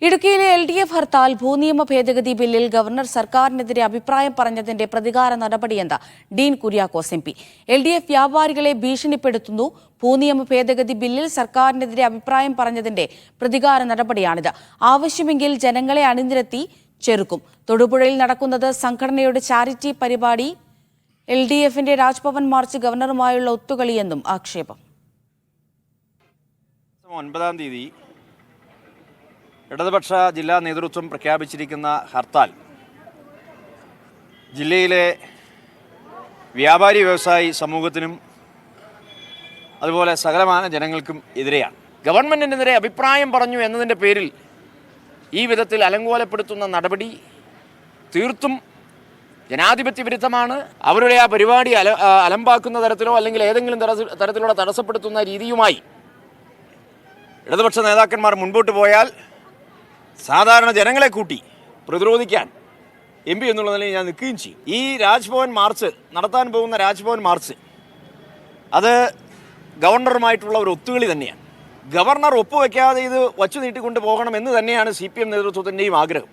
ഇടുക്കിയിലെ LDF ഹർത്താൽ ഭൂനിയമ ഭേദഗതി ബില്ലിൽ ഗവർണർ സർക്കാരിനെതിരെ അഭിപ്രായം പറഞ്ഞതിന്റെ പ്രതികാര നടപടിയെന്ന് ഡീൻ കുര്യാക്കോസ് MP. LDF വ്യാപാരികളെ ഭീഷണിപ്പെടുത്തുന്നു. ഭൂനിയമ ഭേദഗതി ബില്ലിൽ സർക്കാരിനെതിരെ അഭിപ്രായം പറഞ്ഞതിന്റെ പ്രതികാര നടപടിയാണിത്. ആവശ്യമെങ്കിൽ ജനങ്ങളെ അണിനിരത്തി ചെറുക്കും. തൊടുപുഴയിൽ നടക്കുന്നത് സംഘടനയുടെ ചാരിറ്റി പരിപാടി. LDFന്റെ രാജ്ഭവൻ മാർച്ച് ഗവർണറുമായുള്ള ഒത്തുകളിയെന്നും ആക്ഷേപം. 9-ാം തീയതി ഇടതുപക്ഷ ജില്ലാ നേതൃത്വം പ്രഖ്യാപിച്ചിരിക്കുന്ന ഹർത്താൽ ജില്ലയിലെ വ്യാപാരി വ്യവസായി സമൂഹത്തിനും അതുപോലെ സകലമാന ജനങ്ങൾക്കും എതിരെയാണ്. ഗവൺമെൻറ്റിനെതിരെ അഭിപ്രായം പറഞ്ഞു എന്നതിൻ്റെ പേരിൽ ഈ വിധത്തിൽ അലങ്കോലപ്പെടുത്തുന്ന നടപടി തീർത്തും ജനാധിപത്യ വിരുദ്ധമാണ്. അവരുടെ ആ പരിപാടി അലമ്പാക്കുന്ന തരത്തിലോ അല്ലെങ്കിൽ ഏതെങ്കിലും തരത്തിലുള്ള തടസ്സപ്പെടുത്തുന്ന രീതിയുമായി ഇടതുപക്ഷ നേതാക്കന്മാർ മുൻപോട്ട് പോയാൽ സാധാരണ ജനങ്ങളെ കൂട്ടി പ്രതിരോധിക്കാൻ MP എന്നുള്ള നിലയിൽ ഞാൻ നിൽക്കുകയും ചെയ്യും. ഈ രാജ്ഭവൻ മാർച്ച് നടത്താൻ പോകുന്ന രാജ്ഭവൻ മാർച്ച് അത് ഗവർണറുമായിട്ടുള്ള ഒരു ഒത്തുകളി തന്നെയാണ്. ഗവർണർ ഒപ്പുവെക്കാതെ ഇത് വച്ചു നീട്ടിക്കൊണ്ട് പോകണമെന്ന് തന്നെയാണ് CPM നേതൃത്വത്തിൻ്റെയും ആഗ്രഹം.